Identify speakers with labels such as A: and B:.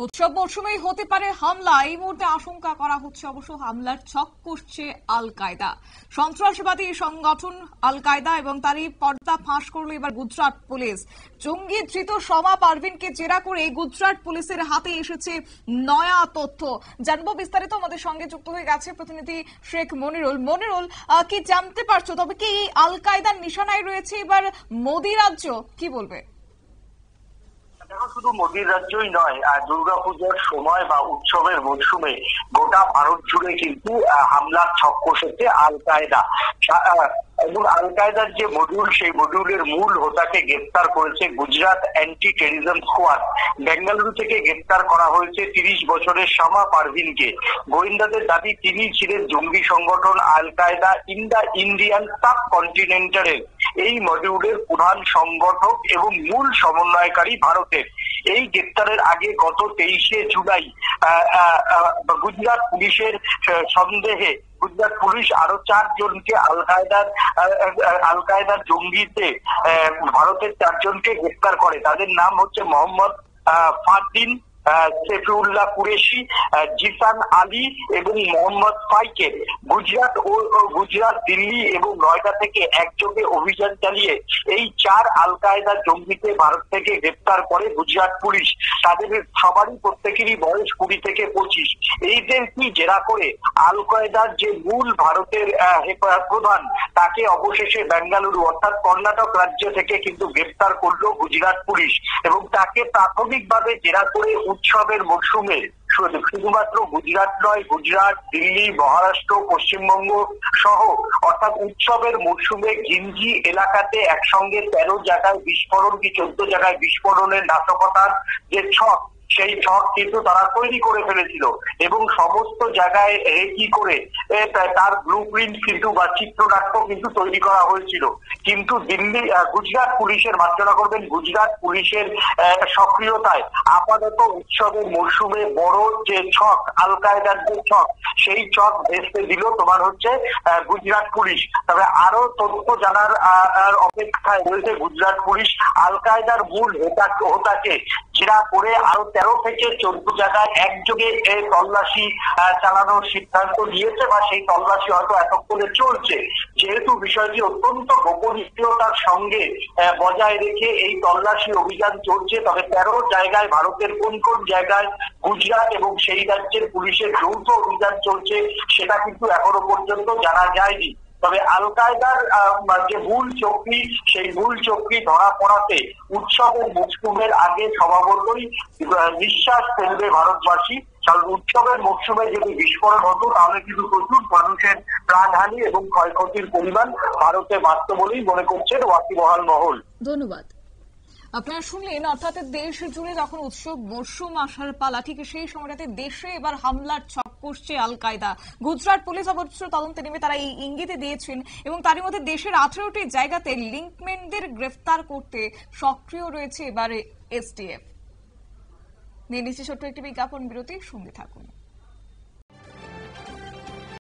A: উৎসব মরশুমেই হতে পারে হামলা, এই মুহূর্তে আশঙ্কা করা হচ্ছে। অবশ্য হামলার ছক কষছে আল কায়দা। সন্ত্রাসবাদী সংগঠন আল কায়দা এবং তারই পর্দা ফাঁস করল এবার গুজরাট পুলিশ। জঙ্গি ধৃত শমা পারভিনকে জেরা করে গুজরাট পুলিশের হাতে এসেছে নয়া তথ্য। জানবো বিস্তারিত, আমাদের সঙ্গে যুক্ত হয়ে গেছে প্রতিনিধি শেখ মনিরুল। মনিরুল, কি জানতে পারছো? তবে কি এই আল কায়দার নিশানায় রয়েছে এবার মোদি রাজ্য, কি বলবে?
B: দেখো, শুধু মোদির রাজ্যই নয়, দুর্গাপূজার সময় বা উৎসবের মরশুমে গোটা ভারত জুড়ে কিন্তু হামলার ছক কষেছে আল কায়দা। এবং আল কায়দার যে মডিউল, সেই মডিউলের মূল হোতাকে গ্রেফতার করেছে Gujarat anti terrorism squad. Bengaluru থেকে গ্রেফতার করা হয়েছে 30 বছরের শামা পারভিনকে। গোয়েন্দাদের দাবি, তিনি ছিলেন জঙ্গি সংগঠন al Qaeda in the Indian সাব কন্টিনেন্টারের এই মডিউলের প্রধান সংগঠক এবং মূল সমন্বয়কারী ভারতের। এই গ্রেফতারের আগে গত 23শে জুলাই গুজরাট পুলিশের সন্দেহে গুজরাট পুলিশ আরো 4 জনকে আল কায়দার জঙ্গিতে ভারতের 4 জনকে গ্রেফতার করে। তাদের নাম হচ্ছে মোহাম্মদ ফারদিন, সেফিউল্লাহ কুরেশি, জিসান আলী এবং মোহাম্মদ ফাইকের। গুজরাট, দিল্লি এবং নয়ডা থেকে একযোগে অভিযান চালিয়ে এই 4 আল কায়দার জঙ্গিকে ভারত থেকে গ্রেফতার করে গুজরাট পুলিশ। তাদের সবারই প্রত্যেকেরই বয়স 20 থেকে 25। এইদের কি জেরা করে আল কায়দার যে মূল ভারতের প্রধান, তাকে অবশেষে বেঙ্গালুরু অর্থাৎ কর্ণাটক রাজ্য থেকে কিন্তু গ্রেফতার করলো গুজরাট পুলিশ। এবং তাকে প্রাথমিকভাবে জেরা করে উৎসবের মরশুমে শুধুমাত্র গুজরাট নয়, গুজরাট, দিল্লি, মহারাষ্ট্র, পশ্চিমবঙ্গ সহ অর্থাৎ উৎসবের মরশুমে ঘিঞ্জি এলাকাতে একসঙ্গে 13 জায়গায় বিস্ফোরণ কি 14 জায়গায় বিস্ফোরণের নাশকতার যে ছক, সেই ছক কিন্তু তারা তৈরি করে ফেলেছিল এবং সমস্ত জায়গায় কি করে তার ব্লুপ্রিন্ট কিন্তু বা চিত্রনাট্য কিন্তু তৈরি করা হয়েছিল। কিন্তু গুজরাট পুলিশের, মার্জনা করবেন, গুজরাট পুলিশের সক্রিয়তায় আপাতত উৎসবের মরশুমে বড় যে ছক, আল কায়দার যে ছক, সেই ছক ভেস্তে দিল তোমার হচ্ছে গুজরাট পুলিশ। তবে আরো তথ্য জানার অপেক্ষায় রয়েছে গুজরাট পুলিশ। আল কায়দার মূল হোতাকে জেরা করে আরো 13 থেকে 14 জায়গায় একযোগে তল্লাশি চালানোর সিদ্ধান্ত নিয়েছে বা সেই তল্লাশি হয়তো এতক্ষণে চলছে। যেহেতু বিষয়টি অত্যন্ত গোপনীয়তার সঙ্গে বজায় রেখে এই তল্লাশি অভিযান চলছে, তবে 13 জায়গায় ভারতের কোন কোন জায়গায় গুজরাট এবং সেই রাজ্যের পুলিশের যৌথ অভিযান চলছে সেটা কিন্তু এখনো পর্যন্ত জানা যায়নি। তবে আল কায়দার যে মূল চক্রী, সেই মূল চক্রী ধরা পড়াতে উৎসবের মরশুমের আগে স্বভাবতই নিঃশ্বাস ফেলবে ভারতবাসী। কারণ উৎসবের মরশুমে যদি বিস্ফোরণ হতো তাহলে কিন্তু প্রচুর মানুষের প্রাণহানি এবং ক্ষয়ক্ষতির পরিমাণ ভারতে বাড়ত বলেই মনে করছেন ওয়াকিবহাল মহল।
A: ধন্যবাদ। আপনারা শুনলেন, অর্থাৎ দেশ জুড়ে যখন উৎসব মরশুম আসার পালা, ঠিক সেই সময়টাতে দেশে এবার হামলার ছক কষছে আল কায়দা। গুজরাট পুলিশ অবশ্য তদন্তে নেমে তারা এই ইঙ্গিতে দিয়েছেন এবং তারই মধ্যে দেশের 18টি জায়গাতে লিঙ্কম্যানদের গ্রেফতার করতে সক্রিয় রয়েছে এবারে এসটিএফ। নিয়ে নিচ্ছে ছোট্ট একটি বিজ্ঞাপন বিরতি, সঙ্গে থাকুন।